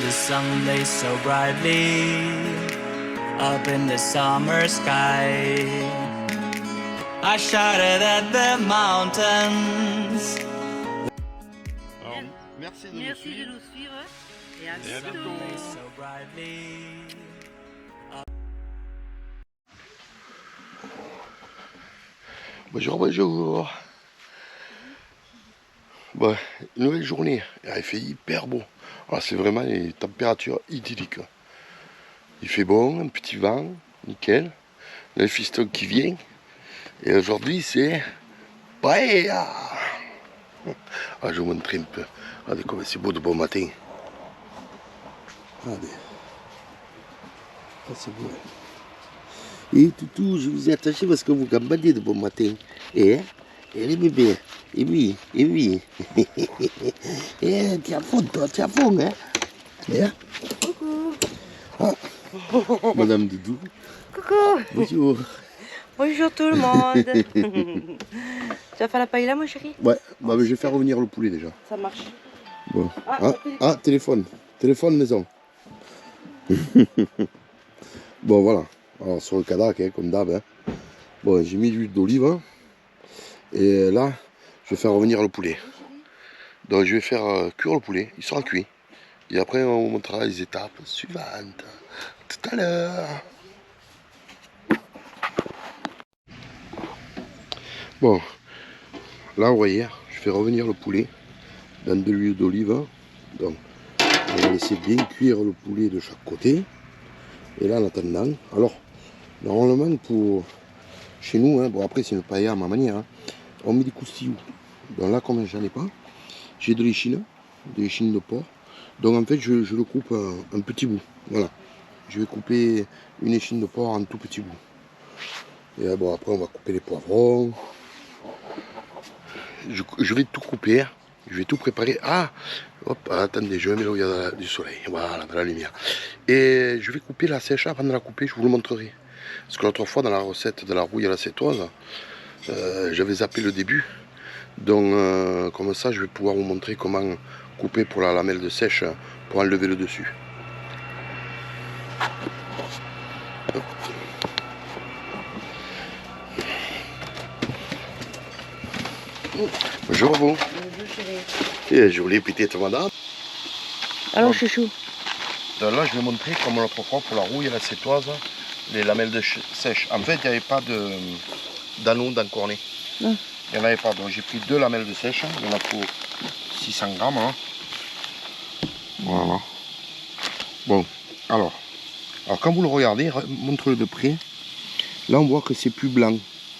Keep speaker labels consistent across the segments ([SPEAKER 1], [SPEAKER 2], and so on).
[SPEAKER 1] the sun blazed so brightly up in the summer sky. I shouted at the mountains.
[SPEAKER 2] Alors, merci de nous suivre.
[SPEAKER 3] Et à
[SPEAKER 2] Et à
[SPEAKER 3] bientôt.
[SPEAKER 2] bientôt.
[SPEAKER 1] So brightly.
[SPEAKER 2] Bonjour, bonjour. Bon, une nouvelle journée. Il fait hyper beau. Alors, c'est vraiment les températures idylliques. Il fait bon, un petit vent, nickel. Le fiston qui vient. Et aujourd'hui, c'est paella. Ah, je vous montre un peu. Regardez comme c'est beau de bon matin. Regardez. Ah, c'est beau. Et toutou, je vous ai attaché parce que vous gambadez de bon matin. Et les bébés. Et oui, et oui. Et tu as fond, toi, tu as fond, hein. Et,
[SPEAKER 3] Coucou.
[SPEAKER 2] ah, Madame Doudou.
[SPEAKER 3] Coucou.
[SPEAKER 2] Bonjour.
[SPEAKER 3] Bonjour tout le monde. Tu vas faire la paella, mon chéri?
[SPEAKER 2] Ouais, bah, je vais faire revenir le poulet déjà.
[SPEAKER 3] Ça marche.
[SPEAKER 2] Bon.
[SPEAKER 3] Ah,
[SPEAKER 2] Téléphone. Téléphone maison. Bon, voilà. Alors, sur le Cadac, hein, comme d'hab. Hein. Bon, j'ai mis l'huile d'olive. Hein. Et là, je vais faire revenir le poulet. Donc, je vais faire cuire le poulet. Il sera cuit. Et après, on vous montrera les étapes suivantes. Tout à l'heure. Bon, là, vous voyez, je fais revenir le poulet dans de l'huile d'olive. Donc, on va laisser bien cuire le poulet de chaque côté. Et là, en attendant, alors, normalement, pour chez nous, hein, bon, après, c'est une paella à ma manière, hein, on met des croustillous. Donc là, comme j'en ai pas, j'ai de l'échine de porc. Donc, en fait, je le coupe en petits bouts. Voilà. Je vais couper une échine de porc en tout petits bouts. Et bon, après, on va couper les poivrons. Je vais tout couper. Hein. Je vais tout préparer. Ah, hop, attendez, je vais mettre là où il y a du soleil. Voilà, dans la lumière. Et je vais couper la sèche. Avant de la couper, je vous le montrerai. Parce que l'autre fois, dans la recette de la rouille à la cétoise, j'avais zappé le début. Donc, comme ça, je vais pouvoir vous montrer comment couper pour la lamelle de sèche pour enlever le dessus. Hop. Bonjour vous.
[SPEAKER 3] Bonjour chéri.
[SPEAKER 2] Et jolie petite madame.
[SPEAKER 3] Alors
[SPEAKER 2] Bon.
[SPEAKER 3] chouchou.
[SPEAKER 2] Donc là, je vais montrer comme l'autre fois pour la rouille à la cétoise, les lamelles de sèche. En fait, il n'y avait pas d'anneau d'encorné.
[SPEAKER 3] Non.
[SPEAKER 2] Il n'y en avait pas. Donc j'ai pris 2 lamelles de sèche. Il y en a pour 600 grammes. Hein. Voilà. Bon, alors quand vous le regardez, montrez-le de près. Là, on voit que c'est plus blanc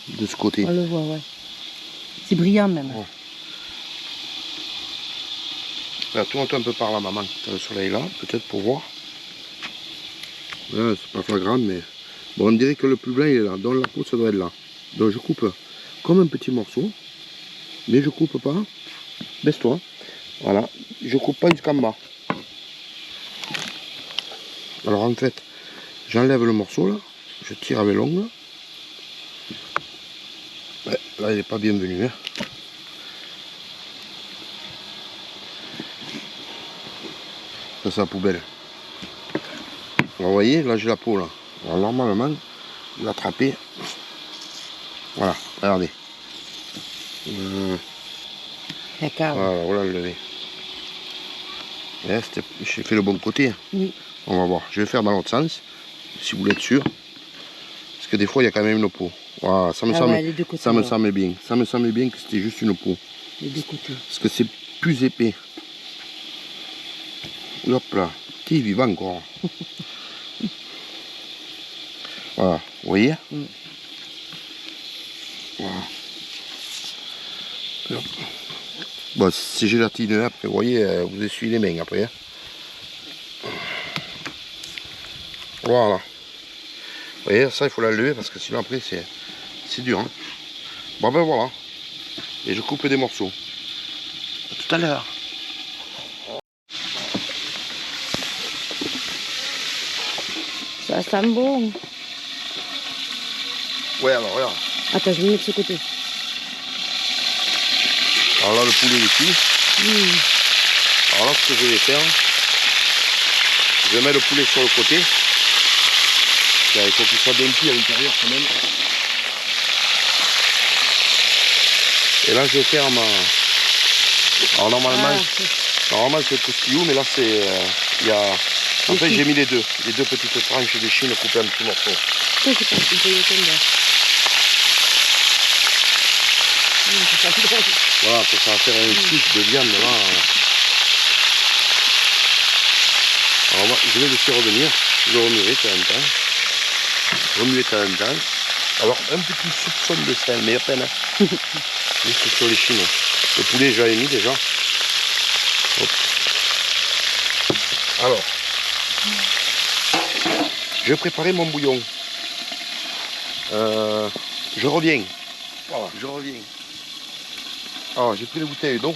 [SPEAKER 2] de ce côté.
[SPEAKER 3] On le voit, ouais. C'est brillant même.
[SPEAKER 2] Ouais. Là, tourne-toi un peu par là, maman. Tu as le soleil là, peut-être pour voir. Là, c'est pas flagrant, mais bon, on dirait que le plus blanc il est là. Donc la peau, ça doit être là. Donc je coupe comme un petit morceau, mais je coupe pas. Baisse-toi. Voilà. Je coupe pas jusqu'en bas. Alors en fait, j'enlève le morceau là. Je tire avec l'ongle. Ouais, là, il n'est pas bienvenu. Hein. Ça, c'est la poubelle. Alors, vous voyez, là, j'ai la peau, là. Alors, normalement, l'attraper. Voilà, regardez.
[SPEAKER 3] D'accord.
[SPEAKER 2] Voilà, voilà le lever. J'ai fait le bon côté.
[SPEAKER 3] Oui.
[SPEAKER 2] On va voir. Je vais faire dans l'autre sens, si vous voulez être sûr. Parce que des fois, il y a quand même une peau. Voilà, ça me semble,
[SPEAKER 3] ouais, les deux côtés,
[SPEAKER 2] ça me
[SPEAKER 3] alors.
[SPEAKER 2] semble bien. Ça me semble bien que c'était juste une peau.
[SPEAKER 3] Les deux côtés.
[SPEAKER 2] Parce que c'est plus épais. Hop là, qui est vivant encore. Voilà, vous voyez. Voilà. Hop. Bon, c'est gélatineux après, vous voyez, vous essuyez les mains après. Hein. Voilà. Vous voyez, ça il faut la lever parce que sinon après c'est dur. Hein. Bon ben voilà. Et je coupe des morceaux. À tout à l'heure.
[SPEAKER 3] Ça sent bon.
[SPEAKER 2] Ouais, alors regarde.
[SPEAKER 3] Attends, je vais mettre de ce côté.
[SPEAKER 2] Alors là, le poulet est cuit. Alors là, ce que je vais faire, Je mets le poulet sur le côté. Il faut qu'il soit bien cuit à l'intérieur quand même. Et là je vais faire ma... Alors normalement c'est couscous, mais là c'est... il y a... En fait j'ai mis les deux petites tranches de chine coupées en petits morceaux. Voilà, pour ça va faire un stick de viande là. Alors moi, je vais laisser revenir, je le remuerai de temps en temps. Remuer de temps en temps. Alors un petit soupçon de sel, mais à peine. Hein. Juste sur les chines. Le poulet je l'avais mis déjà. Hop. Alors, je vais préparer mon bouillon. Je reviens. Voilà, je reviens. Alors j'ai pris les bouteilles d'eau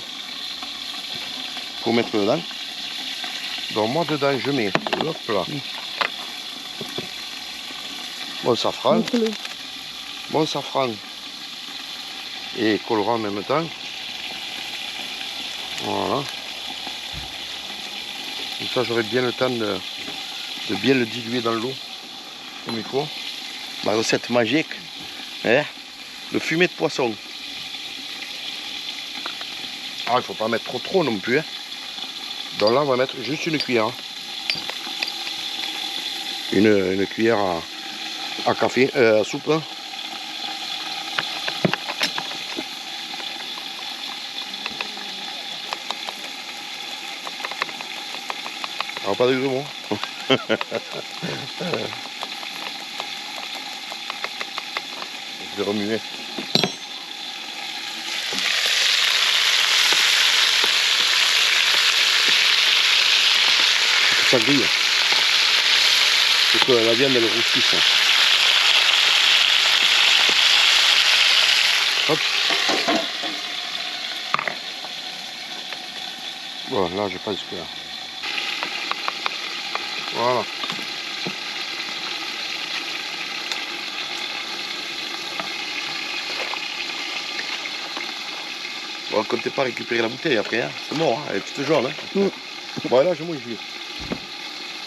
[SPEAKER 2] pour mettre dedans. Donc moi dedans je mets, hop là, mon safran et colorant en même temps. Voilà. Comme ça j'aurai bien le temps de bien le diluer dans l'eau comme il faut. Ma recette magique, hein, le fumet de poisson. Ah, il ne faut pas mettre trop non plus. Hein. Donc là, on va mettre juste une cuillère. Hein. Une cuillère à café, à soupe. Hein. Alors, pas de grumeaux. Je vais remuer. Ça grille. C'est que la viande elle roustisse. Hop. Bon là je pense que là. Voilà. Bon, comptez pas récupérer la bouteille après, hein. C'est mort, hein. Elle est toute jaune. Hein. Voilà, je mouille.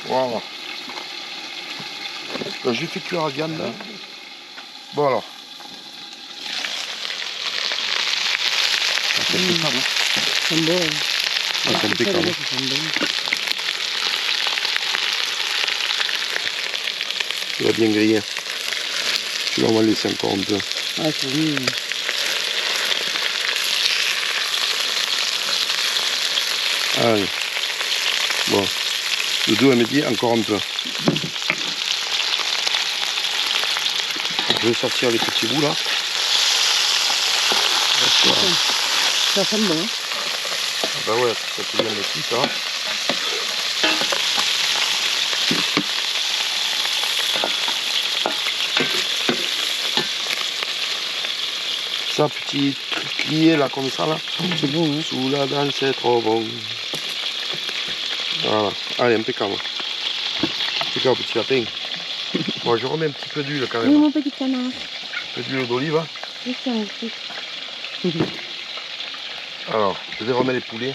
[SPEAKER 2] Voilà. Donc, j'ai fait cuire la viande. Là. Bon alors. C'est impeccable.
[SPEAKER 3] C'est bon.
[SPEAKER 2] C'est impeccable. Tu vas bien griller. Tu vas en laisser encore un peu.
[SPEAKER 3] Ah, c'est bon.
[SPEAKER 2] Allez. Bon. Le dos, elle me dit encore un peu. Je vais sortir les petits bouts là.
[SPEAKER 3] Ça sent bon. Hein.
[SPEAKER 2] Ah bah ouais, ça fait bien le petit ça. Ça, petit crier là comme ça là.
[SPEAKER 3] C'est bon. Hein.
[SPEAKER 2] Sous la dent, c'est trop bon. Voilà. Allez, impeccable. Impeccable, petit lapin. Bon, je remets un petit peu d'huile quand même.
[SPEAKER 3] Oui, mon petit canard.
[SPEAKER 2] Un peu d'huile d'olive. Hein.
[SPEAKER 3] Oui, c'est un truc.
[SPEAKER 2] Alors, je vais remettre les poulets.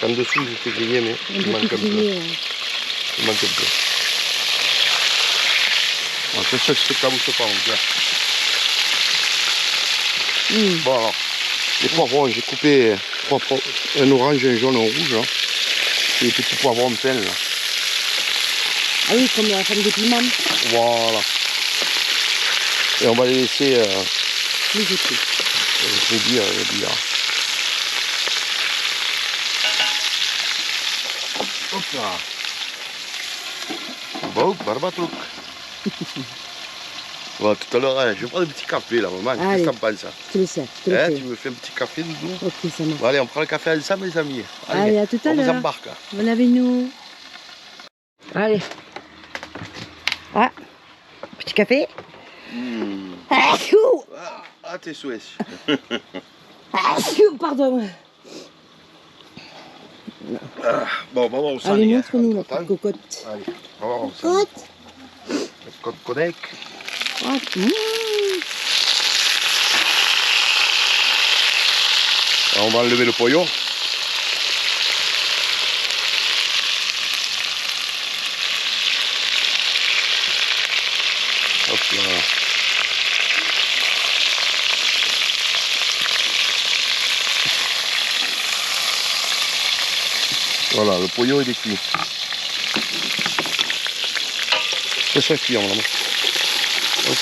[SPEAKER 2] En dessous, j'ai fait griller, mais il manque un peu. Il manque un peu. Bon, c'est ça que je fais que ça bouge pas, mon père. Bon, alors, les poivrons, j'ai coupé un orange, un jaune, un rouge. Hein. Et les petits poivrons pleins, là.
[SPEAKER 3] Ah oui, comme la femme des piments.
[SPEAKER 2] Voilà. Et on va les laisser...
[SPEAKER 3] Oui, j'ai pris.
[SPEAKER 2] je vais dire, Hop là. Bon, barbatruc. Bon, tout à l'heure, je vais prendre un petit café là, maman. Qu'est-ce que t'en penses ça?
[SPEAKER 3] Tu le sais, tu le
[SPEAKER 2] Hein,
[SPEAKER 3] fais.
[SPEAKER 2] tu me fais un petit café, Doudou?
[SPEAKER 3] Ok, ça marche.
[SPEAKER 2] Bon, allez, on prend le café ensemble, les amis.
[SPEAKER 3] Allez, à tout à
[SPEAKER 2] on vous
[SPEAKER 3] l'heure.
[SPEAKER 2] embarque.
[SPEAKER 3] Bon avec nous. Allez. Ah, petit café. Ah, chou.
[SPEAKER 2] Ah, t'es souhait.
[SPEAKER 3] Ah, chou, pardon.
[SPEAKER 2] Bon, on va voir où ça
[SPEAKER 3] Allez,
[SPEAKER 2] est.
[SPEAKER 3] montre-nous la petite cocotte.
[SPEAKER 2] Allez, on va voir où ça est. La cocotte codec.
[SPEAKER 3] Ah,
[SPEAKER 2] Alors, on va enlever le poillon. Voilà, le pollo il est cuit. C'est ça cuit, mon amour. Hop.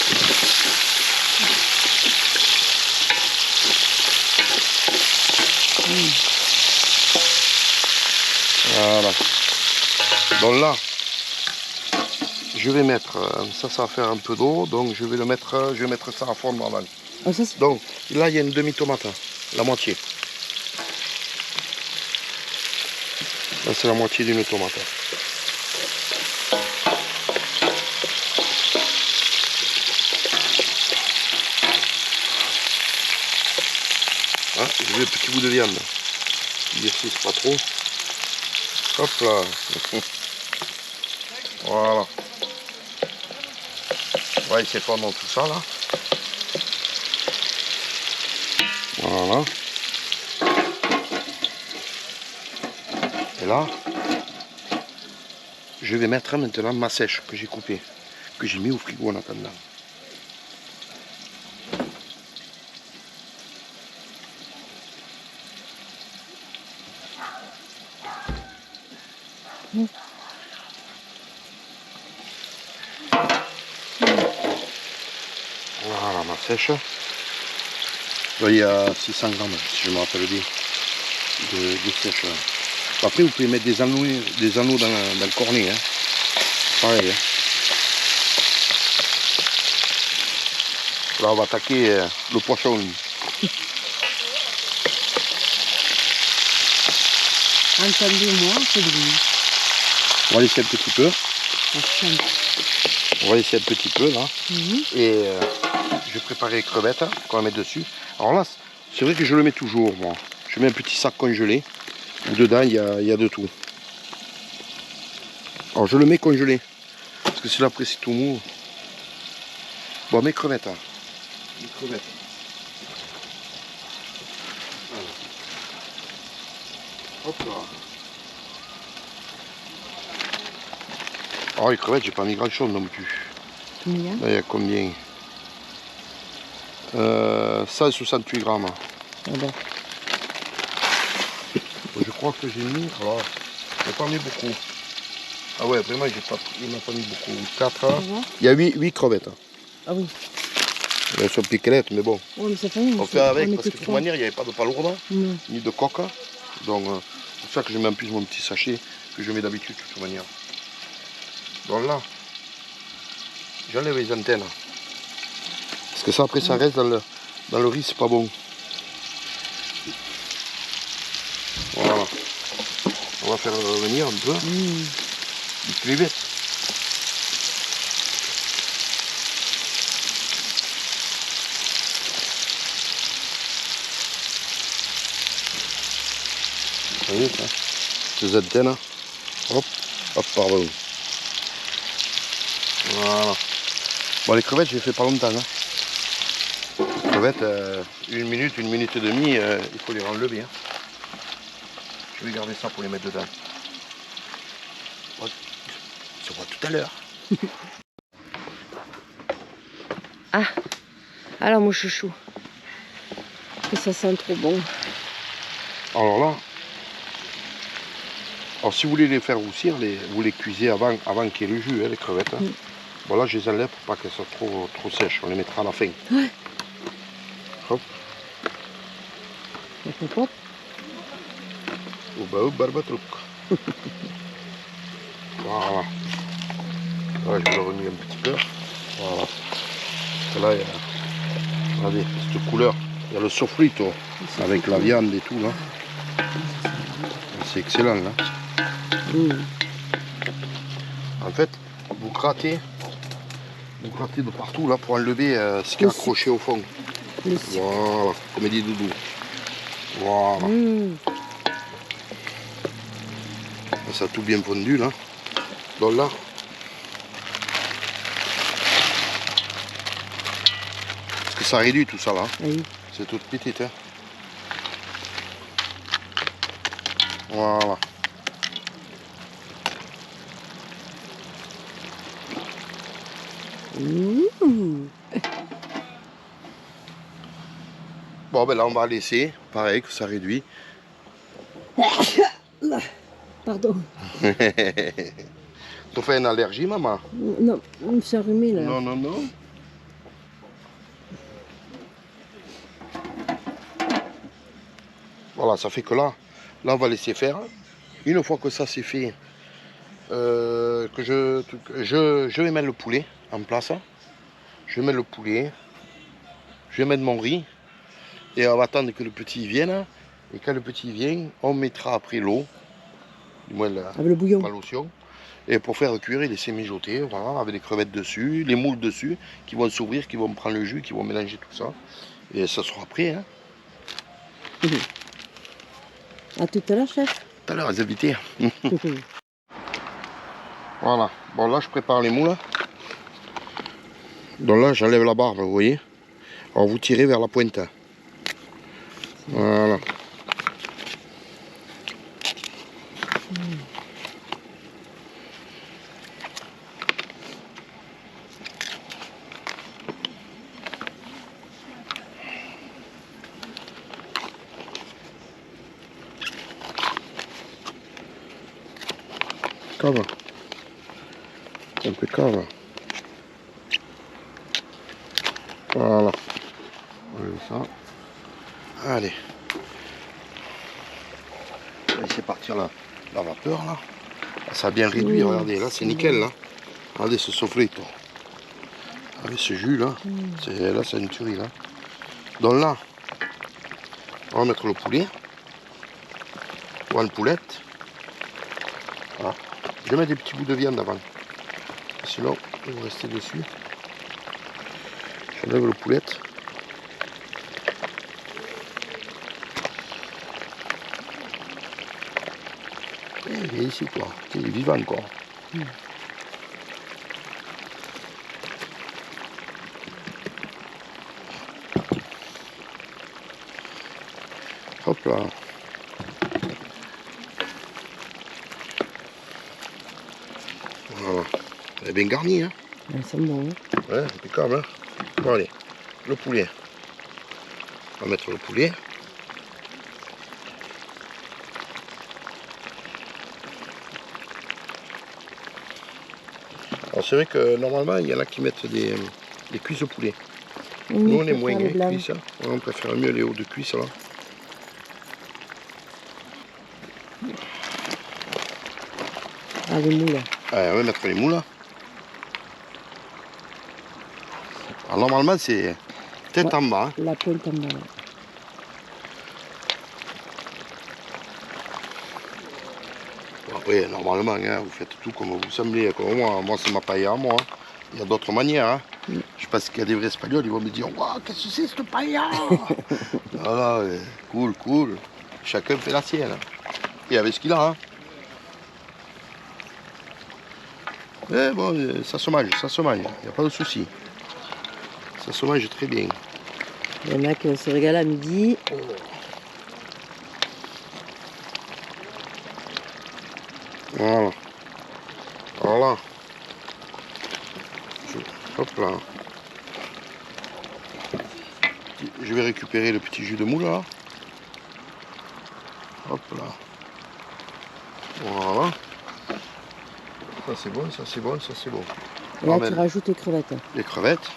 [SPEAKER 2] Voilà. Donc là, je vais mettre, ça va faire un peu d'eau, donc je vais mettre ça à fondre avant.
[SPEAKER 3] Ah, ça,
[SPEAKER 2] Donc là, il y a une demi-tomate, la moitié. Là, c'est la moitié d'une tomate. Ah, je vais un petit bout de viande. Ici, c'est pas trop. Hop là. Voilà. On va essayer de fondre tout ça là. Voilà. Et là, je vais mettre maintenant ma sèche que j'ai coupée, que j'ai mis au frigo en attendant. Voilà ma sèche. Là, il y a 600 grammes, si je me rappelle bien, de sèche. Après, vous pouvez mettre des anneaux dans le cornet. Hein. Pareil. Hein. Là, on va attaquer le poisson.
[SPEAKER 3] entendez-moi, c'est lui.
[SPEAKER 2] On va laisser un petit peu. On va laisser un petit peu là. Et je vais préparer les crevettes qu'on va mettre dessus. Alors là, c'est vrai que je le mets toujours. Moi. Je mets un petit sac congelé où dedans il y a de tout. Alors je le mets congelé parce que c'est là après c'est tout mou. Bon, mes crevettes. Hein. Les crevettes. Voilà. Hop là. Alors les crevettes, j'ai pas mis grand chose non plus.
[SPEAKER 3] Combien?
[SPEAKER 2] Là, il y a combien 168 grammes.
[SPEAKER 3] Ah ben.
[SPEAKER 2] Je crois que j'ai mis. Alors, j'ai pas mis beaucoup. Ah ouais, vraiment, il m'a pas mis beaucoup. 4. Il y a 8 crevettes.
[SPEAKER 3] Ah oui.
[SPEAKER 2] Elles sont piquelettes, mais bon.
[SPEAKER 3] Ouais, mais ça fait rien.
[SPEAKER 2] On fait avec parce que de toute manière, il n'y avait pas de palourde, ni de coque. Donc, c'est pour ça que je mets en plus mon petit sachet que je mets d'habitude de toute manière. Donc là, j'enlève les antennes. Parce que ça, après, ça reste dans le riz, c'est pas bon. Voilà. On va faire revenir un peu. Du crevettes. Vous voyez ça? Ces antennes. Hop, hop, pardon. Voilà. Bon, les crevettes, je les fais pas longtemps. Hein. Les crevettes, 1 minute et demie, il faut les enlever. Hein. Je vais garder ça pour les mettre dedans. On se voit tout à l'heure.
[SPEAKER 3] Ah, alors mon chouchou. Que ça sent trop bon.
[SPEAKER 2] Alors là, si vous voulez les faire roussir, vous les cuisez avant qu'il y ait le jus, hein, les crevettes. Hein. Bon là, je les enlève pour pas qu'elles soient trop sèches. On les mettra à la fin.
[SPEAKER 3] Ouais.
[SPEAKER 2] Hop.
[SPEAKER 3] Hop.
[SPEAKER 2] Ou barbatruc. Voilà. Là, je vais le remuer un petit peu. Voilà. Et là, il y a, regardez, cette couleur. Il y a le sofrito avec la viande et tout là. C'est excellent là. En fait, vous grattez de partout là pour enlever ce qui est accroché au fond. Voilà, comme dit Doudou. Voilà. Ça a tout bien fondu là. Donc là, parce que ça réduit tout ça là.
[SPEAKER 3] Oui.
[SPEAKER 2] C'est toute petite. Hein. Voilà. Bon ben là on va laisser, pareil que ça réduit.
[SPEAKER 3] Pardon.
[SPEAKER 2] T'as fait une allergie, maman?
[SPEAKER 3] Non, je me suis enrhumée là.
[SPEAKER 2] Non, non, non. Voilà, ça fait que là, on va laisser faire. Une fois que ça c'est fait, que je vais mettre le poulet en place. Je vais mettre le poulet. Je vais mettre mon riz. Et on va attendre que le petit vienne. Et quand le petit vient, on mettra après l'eau. Du moins
[SPEAKER 3] le bouillon.
[SPEAKER 2] la lotion. Et pour faire cuire et laisser mijoter, voilà, avec les crevettes dessus, les moules dessus, qui vont s'ouvrir, qui vont prendre le jus, qui vont mélanger tout ça. Et ça sera prêt. Hein.
[SPEAKER 3] À tout à l'heure, chef.
[SPEAKER 2] Tout à l'heure, les invités. Voilà. Bon, là, je prépare les moules. Donc là, j'enlève la barbe, vous voyez. Alors, vous tirez vers la pointe. Voilà. Impeccable. Voilà. On va ça. Allez. On va laisser partir la vapeur là. Ça a bien réduit, regardez, là c'est nickel là. Regardez ce sofrito. Avec ce jus là. Là c'est une tuerie là. Donc là, on va mettre le poulet. Ou une poulette. Voilà. Je vais mettre des petits bouts de viande avant. Sinon, ils vont rester dessus. J'enlève le poulette. Il est ici quoi. Il est vivant encore. Hop là. Voilà. Elle est bien garnie, hein.
[SPEAKER 3] Elles sont bonnes. Hein.
[SPEAKER 2] Ouais, impeccable, hein. Bon, allez, le poulet. On va mettre le poulet. Alors c'est vrai que normalement, il y en a qui mettent des cuisses au poulet. Nous, on est moins cuisses. Hein. On préfère mieux les hauts de cuisse, là.
[SPEAKER 3] Ah, les moules.
[SPEAKER 2] Ouais, on va mettre les moules. Alors, normalement, c'est tête en bas. Hein.
[SPEAKER 3] La pointe en bas.
[SPEAKER 2] Bon, après, normalement, hein, vous faites tout comme vous semblez. Comme moi, c'est ma paella à moi. Hein. Il y a d'autres manières. Hein. Je pense qu'il y a des vrais Espagnols, ils vont me dire waouh, qu'est-ce que c'est cette paella. Voilà, cool, cool. Chacun fait la sienne. Hein. Et avec ce qu'il a. Hein. Mais bon, ça se mange, il n'y a pas de souci. Ça se mange très bien.
[SPEAKER 3] Il y en a qui se régalent à midi.
[SPEAKER 2] Voilà. Alors là, hop là. Je vais récupérer le petit jus de moule là. Hop là. Voilà. Ça c'est bon, ça c'est bon, ça c'est bon.
[SPEAKER 3] Et là, tu rajoutes les crevettes.
[SPEAKER 2] Les crevettes.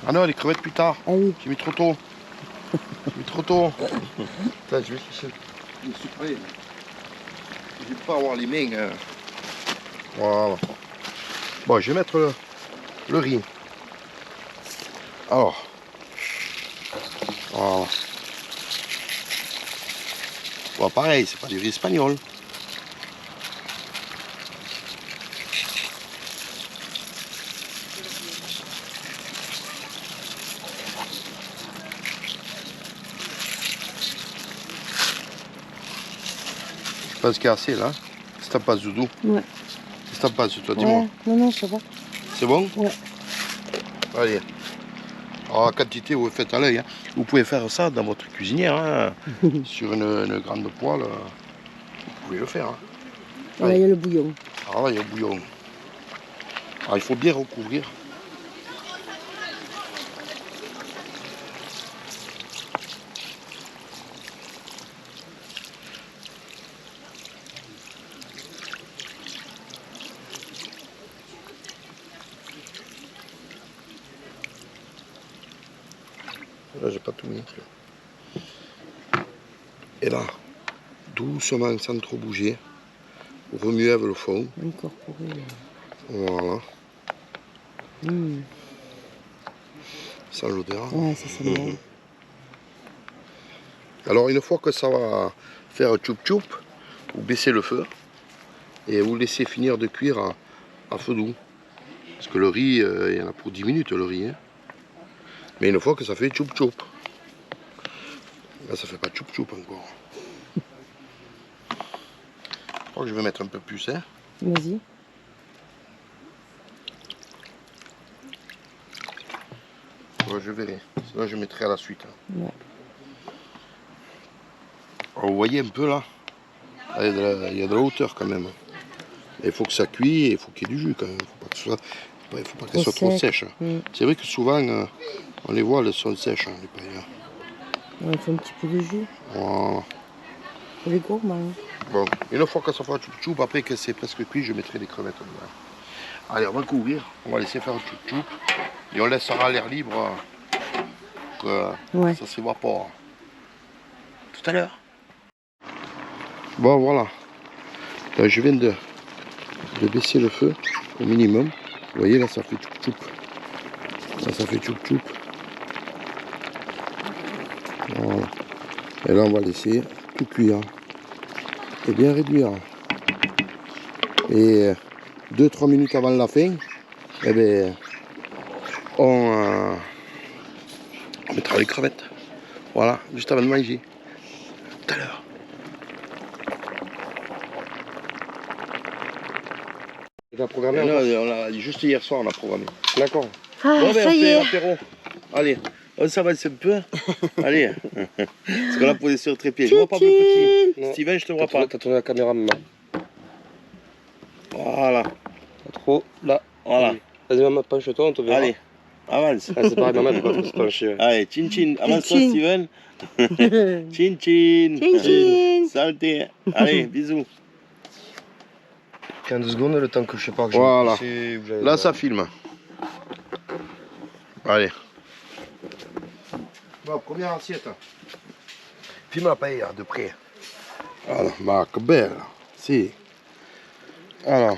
[SPEAKER 2] Ah non, les crevettes plus tard.
[SPEAKER 3] Ah oui.
[SPEAKER 2] J'ai mis trop tôt. J'ai mis trop tôt. Attends, je vais chercher le sucré. Je vais pas avoir les mains. Voilà. Bon, je vais mettre le riz. Alors. Voilà. Bon, pareil, c'est pas du riz espagnol. Je pense qu'il y a assez là. Si t'as pas Zoudou.
[SPEAKER 3] Ouais.
[SPEAKER 2] Si t'as pas toi, dis-moi.
[SPEAKER 3] Ouais. Non, ça va.
[SPEAKER 2] C'est bon?
[SPEAKER 3] Ouais.
[SPEAKER 2] Allez. Alors, la quantité, vous faites à l'œil. Hein. Vous pouvez faire ça dans votre cuisinière. Hein. Sur une grande poêle. Vous pouvez le faire. Hein.
[SPEAKER 3] Là, il y a le bouillon.
[SPEAKER 2] Alors là, il y a le bouillon. Alors, il faut bien recouvrir. Là, j'ai pas tout mis. Et là, doucement, sans trop bouger, remuer avec le fond.
[SPEAKER 3] Incorporer.
[SPEAKER 2] Voilà,
[SPEAKER 3] Mmh.
[SPEAKER 2] sans l'odeur.
[SPEAKER 3] Ouais, ça sent bon.
[SPEAKER 2] Alors, une fois que ça va faire tchoup-tchoup, vous baissez le feu et vous laissez finir de cuire à feu doux. Parce que le riz, il y en a pour 10 minutes le riz. Hein. Mais une fois que ça fait tchoup-tchoup. Là, ça fait pas tchoup-tchoup encore. Je crois que je vais mettre un peu plus. Hein.
[SPEAKER 3] Vas-y.
[SPEAKER 2] Ouais, je verrai. Sinon, je mettrai à la suite.
[SPEAKER 3] Ouais.
[SPEAKER 2] Alors, vous voyez un peu là, il y a de la hauteur quand même. Il faut que ça cuise et il faut qu'il y ait du jus quand même. Il ne faut pas qu'elle soit trop sèche.
[SPEAKER 3] Mmh.
[SPEAKER 2] C'est vrai que souvent, on les voit, elles sont sèches, hein, les pailles.
[SPEAKER 3] Ouais, il faut un petit peu de jus.
[SPEAKER 2] Voilà.
[SPEAKER 3] Les gourmands.
[SPEAKER 2] Bon, une fois que ça fera tchoup-tchoup, après que c'est presque cuit, je mettrai des crevettes dedans. Allez, on va couvrir, on va laisser faire tchoup-tchoup et on laissera l'air libre que
[SPEAKER 3] Ouais.
[SPEAKER 2] ça s'évapore. Tout à l'heure. Bon, voilà. Là, je viens de baisser le feu au minimum. Vous voyez, là, ça fait tchoup-tchoup. Là, ça fait tchoup-tchoup. Voilà. Et là, on va laisser tout cuire. Et bien réduire. Et 2-3 minutes avant la fin, eh bien, on mettra les crevettes. Voilà, juste avant de manger. Tout à l'heure.
[SPEAKER 4] Tu as programmé
[SPEAKER 2] Non,
[SPEAKER 4] encore
[SPEAKER 2] juste hier soir, on a programmé.
[SPEAKER 4] D'accord.
[SPEAKER 3] Ah,
[SPEAKER 2] Bon, ben,
[SPEAKER 3] ça
[SPEAKER 2] on
[SPEAKER 3] y
[SPEAKER 2] fait
[SPEAKER 3] est.
[SPEAKER 2] l'apéro. Allez, on s'avance un peu. Allez. Parce qu'on l'a posé sur le trépied. Je vois pas plus petit.
[SPEAKER 4] Non.
[SPEAKER 2] Steven, je te vois pas.
[SPEAKER 4] T'as tourné la caméra maman.
[SPEAKER 2] Voilà.
[SPEAKER 4] Pas trop. Là.
[SPEAKER 2] Voilà.
[SPEAKER 4] Vas-y maman, penche-toi, on te verra.
[SPEAKER 2] Allez, avance.
[SPEAKER 4] Ah, c'est pareil, maman, elle peut pas trop se pencher. Ouais.
[SPEAKER 2] Allez, chin chin. Avance-toi,
[SPEAKER 3] Chin.
[SPEAKER 2] Steven. Chin chin.
[SPEAKER 3] Chin chin.
[SPEAKER 2] Saleté. Allez, bisous.
[SPEAKER 4] 15 secondes, le temps que je sais pas que
[SPEAKER 2] Voilà.
[SPEAKER 4] j'ai poussé,
[SPEAKER 2] Là, ça filme. Allez. Bon, première assiette.
[SPEAKER 4] Filme la paille de près.
[SPEAKER 2] Voilà, ma che bella. Si. Alors.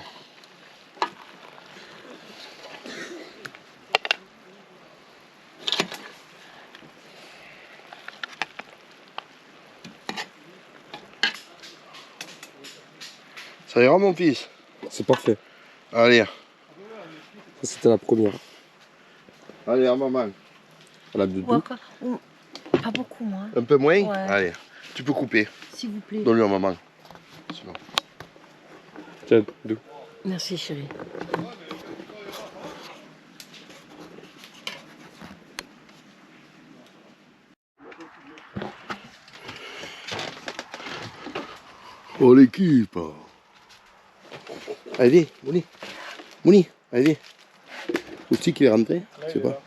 [SPEAKER 2] Ça ira, mon fils?
[SPEAKER 4] C'est parfait.
[SPEAKER 2] Allez.
[SPEAKER 4] Ça, c'était la première.
[SPEAKER 2] Allez, à maman. À la doudou.
[SPEAKER 3] Pas beaucoup, moi.
[SPEAKER 2] Un peu moins?
[SPEAKER 3] Ouais.
[SPEAKER 2] Allez. Tu peux couper.
[SPEAKER 3] S'il vous plaît.
[SPEAKER 2] Donne-lui à maman. Sinon.
[SPEAKER 4] Tiens, d'où?
[SPEAKER 3] Merci, chérie.
[SPEAKER 2] Oh, l'équipe. Allez, viens, Mouni. Mouni, allez, viens. Aussi qu'il est rentré? Je sais pas.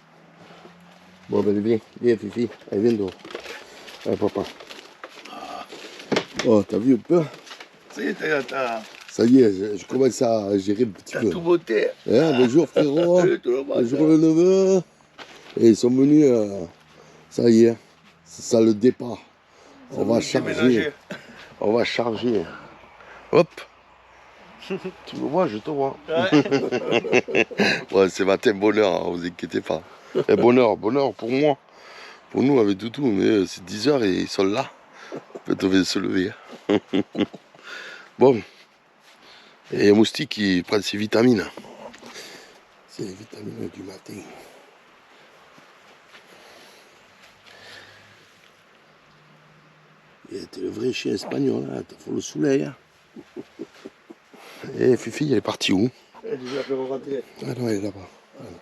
[SPEAKER 2] Bon, ben, viens, viens, Fifi. Allez, viens dehors. Allez, papa. Oh, t'as vu un peu?
[SPEAKER 4] Ça y est,
[SPEAKER 2] Ça y est, je commence à gérer un petit peu.
[SPEAKER 4] tout beauté.
[SPEAKER 2] Hein, bonjour, frérot. Bonjour, le neveu. Et ils sont venus. Ça y est, c'est ça le départ. On va charger. On va charger. Hop. Tu me vois, je te vois. Ouais, c'est matin bonheur, hein, vous inquiétez pas. Et bonheur pour moi. Pour nous avec Toutou, mais c'est 10h et ils sont là. Peut-être on va se lever. Bon. Et Moustique qui prend ses vitamines. C'est les vitamines du matin. T'es le vrai chien espagnol, hein. T'as fait le soleil. Hein. Et Fifi, elle est partie où?
[SPEAKER 4] Elle a fait rater.
[SPEAKER 2] Ah non, elle est là-bas. Voilà.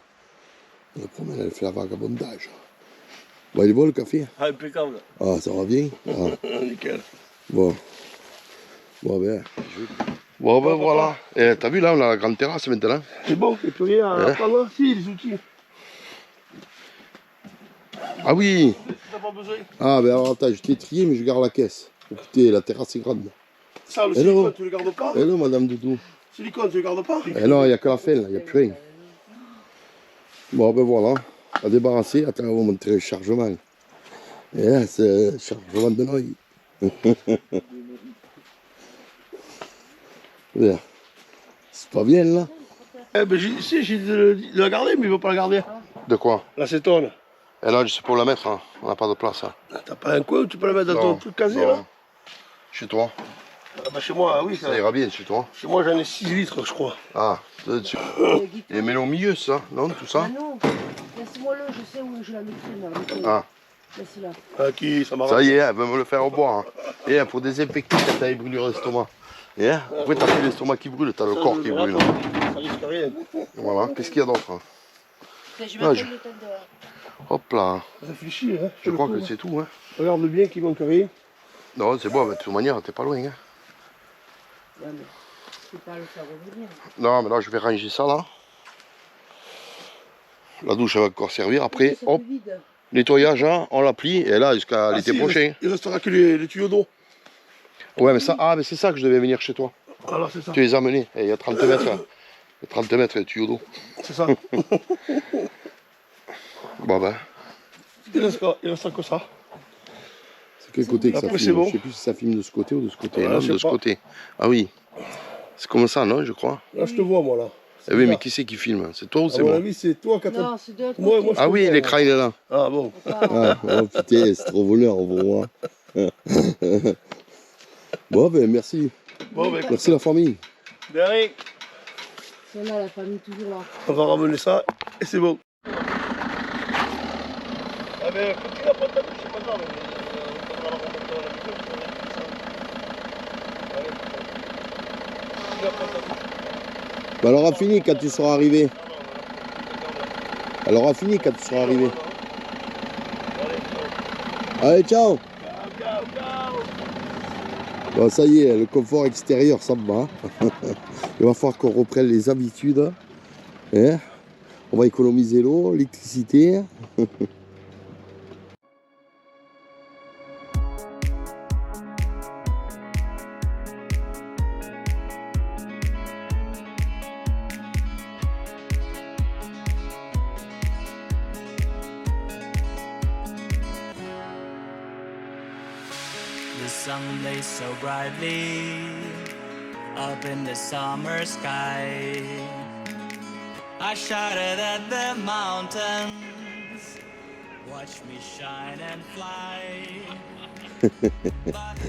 [SPEAKER 2] Elle se promène, elle fait la vagabondage. Bon, il est bon le café?
[SPEAKER 4] Ah, impeccable.
[SPEAKER 2] Ah, ça va bien? Ah.
[SPEAKER 4] Nickel.
[SPEAKER 2] Bon. Bon, ben. Bon, ben voilà. Et t'as vu là, on a la grande terrasse maintenant.
[SPEAKER 4] C'est bon, il n'y a plus rien à
[SPEAKER 2] Hein?
[SPEAKER 4] prendre. Si, les outils.
[SPEAKER 2] Ah oui!
[SPEAKER 4] T'as pas besoin.
[SPEAKER 2] Ah, ben alors attends, je t'ai trié, mais je garde la caisse. Écoutez, la terrasse est grande.
[SPEAKER 4] Ça, le
[SPEAKER 2] Hello.
[SPEAKER 4] silicone, tu le gardes pas?
[SPEAKER 2] Hello, madame Doudou.
[SPEAKER 4] Silicone, tu le gardes pas?
[SPEAKER 2] Eh non, il n'y a que la fin, là, il n'y a plus rien. Bon, ben voilà. À débarrasser. Attends, on va montrer le chargement. Yeah, c'est chargement de noix. Yeah. C'est pas bien là.
[SPEAKER 4] Eh ben, j'ai de la garder, mais il veut pas la garder.
[SPEAKER 2] De quoi?
[SPEAKER 4] L'acétone.
[SPEAKER 2] Et là, je sais pas où la mettre, hein. On n'a pas de place. Hein.
[SPEAKER 4] T'as pas un coin où tu peux la mettre dans ton
[SPEAKER 2] Non,
[SPEAKER 4] truc casé
[SPEAKER 2] non.
[SPEAKER 4] là?
[SPEAKER 2] Chez toi?
[SPEAKER 4] Ah bah chez moi, oui.
[SPEAKER 2] Ça ira bien chez toi.
[SPEAKER 4] Chez moi, j'en ai 6 litres, je crois.
[SPEAKER 2] Ah, et mets-le au milieu, ça, non? Tout ça?
[SPEAKER 3] Ah non, laisse-moi-le, je sais où je la mettrai là.
[SPEAKER 2] Ah,
[SPEAKER 3] Laisse-la.
[SPEAKER 4] Ah, qui, ça m'arrange.
[SPEAKER 2] ça y est, elle veut me le faire au boire. Hein. Et pour désinfecter quand t'as des brûlures d'estomac. Et après, t'as plus l'estomac qui brûle, t'as le corps qui brûle.
[SPEAKER 4] Ça risque rien.
[SPEAKER 2] Voilà, qu'est-ce qu'il y a d'autre? Hein?
[SPEAKER 3] Je
[SPEAKER 2] Ah,
[SPEAKER 3] vais
[SPEAKER 2] je-
[SPEAKER 3] le temps dehors.
[SPEAKER 2] Hop là,
[SPEAKER 4] Réfléchis, hein.
[SPEAKER 2] je crois que c'est tout. Hein.
[SPEAKER 4] Regarde bien qu'il manque rien.
[SPEAKER 2] Non, c'est bon, de toute manière, t'es pas loin. Hein.
[SPEAKER 3] Ouais, mais je peux pas le faire revenir.
[SPEAKER 2] Non, mais là, je vais ranger ça là. La douche, elle va encore servir. Après,
[SPEAKER 3] Ça
[SPEAKER 2] hop,
[SPEAKER 3] fait vide.
[SPEAKER 2] nettoyage, hein, on la plie. Et là, jusqu'à l'été prochain.
[SPEAKER 4] Il restera que les tuyaux d'eau.
[SPEAKER 2] Ouais, mais ça, mais c'est ça que je devais venir chez toi.
[SPEAKER 4] Alors, c'est ça.
[SPEAKER 2] Tu les as amenés. Et il y a 30 mètres. Là. Il y a 30 mètres, les tuyaux d'eau.
[SPEAKER 4] C'est ça.
[SPEAKER 2] Bon, ben.
[SPEAKER 4] Il restera que ça.
[SPEAKER 2] C'est quel côté que ça
[SPEAKER 4] Après,
[SPEAKER 2] filme?
[SPEAKER 4] c'est bon.
[SPEAKER 2] Je sais plus si ça filme de ce côté ou de ce côté.
[SPEAKER 4] Ouais,
[SPEAKER 2] Non,
[SPEAKER 4] je sais
[SPEAKER 2] de ce
[SPEAKER 4] pas.
[SPEAKER 2] côté. Ah oui. C'est comme ça, non, je crois.
[SPEAKER 4] Là, je te vois, moi, là.
[SPEAKER 2] Eh oui, mais qui c'est qui filme? C'est toi ou
[SPEAKER 4] À
[SPEAKER 2] c'est
[SPEAKER 4] mon
[SPEAKER 2] moi?
[SPEAKER 4] avis, c'est toi, Catherine.
[SPEAKER 3] Non, c'est de l'autre
[SPEAKER 4] Moi,
[SPEAKER 3] côté.
[SPEAKER 4] moi, je
[SPEAKER 2] Ah oui,
[SPEAKER 4] te vois,
[SPEAKER 2] l'écran, il est là.
[SPEAKER 4] Ah bon.
[SPEAKER 3] Ah,
[SPEAKER 2] Oh putain, c'est trop voleur pour moi. Bon, ben merci.
[SPEAKER 4] Bon, ben, écoute,
[SPEAKER 2] Merci la famille.
[SPEAKER 4] Derrick,
[SPEAKER 3] c'est là, la famille toujours là.
[SPEAKER 4] on va ramener ça et c'est bon. Ah ben, continue à prendre ta douche, c'est pas grave. On va la remonter dans la maison, on va mettre ça. Allez, continue à prendre ta douche.
[SPEAKER 2] Ben, elle aura fini quand tu seras arrivé. Elle aura fini quand tu seras arrivé. Allez, ciao. Bon, ça y est, le confort extérieur, ça me va. Il va falloir qu'on reprenne les habitudes. Hein? On va économiser l'eau, l'électricité.
[SPEAKER 1] The sun lays so brightly up in the summer sky. I shouted at the mountains, watch me shine and fly. But then cracked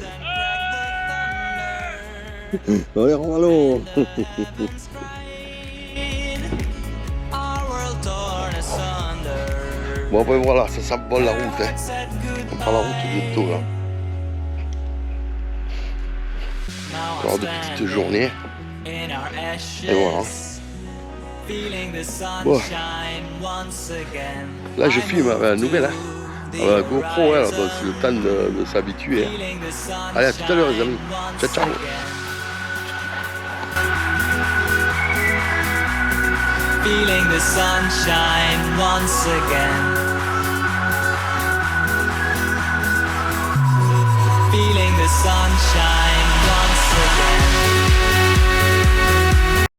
[SPEAKER 1] the thunder,
[SPEAKER 2] Allez, Romano.
[SPEAKER 1] the heavens cried, our world torn asunder.
[SPEAKER 2] Bon, ben voilà, ça s'embole la route. Hein.
[SPEAKER 1] Said
[SPEAKER 2] On prend la route bientôt là.
[SPEAKER 1] now
[SPEAKER 2] Encore
[SPEAKER 1] I'm
[SPEAKER 2] de petites
[SPEAKER 1] standing
[SPEAKER 2] journées.
[SPEAKER 1] in our ashes,
[SPEAKER 2] Et voilà.
[SPEAKER 1] feeling the
[SPEAKER 2] Bon.
[SPEAKER 1] sunshine once again.
[SPEAKER 2] Là, je filme avec la nouvelle. Hein.
[SPEAKER 1] The
[SPEAKER 2] La GoPro, ouais, là,
[SPEAKER 1] horizon,
[SPEAKER 2] bah, c'est le temps de s'habituer. Hein.
[SPEAKER 1] feeling the
[SPEAKER 2] Allez, à tout à l'heure, les amis.
[SPEAKER 1] sunshine
[SPEAKER 2] Ciao, ciao.
[SPEAKER 1] once again. Feeling the sunshine once again. Feeling the sunshine once again.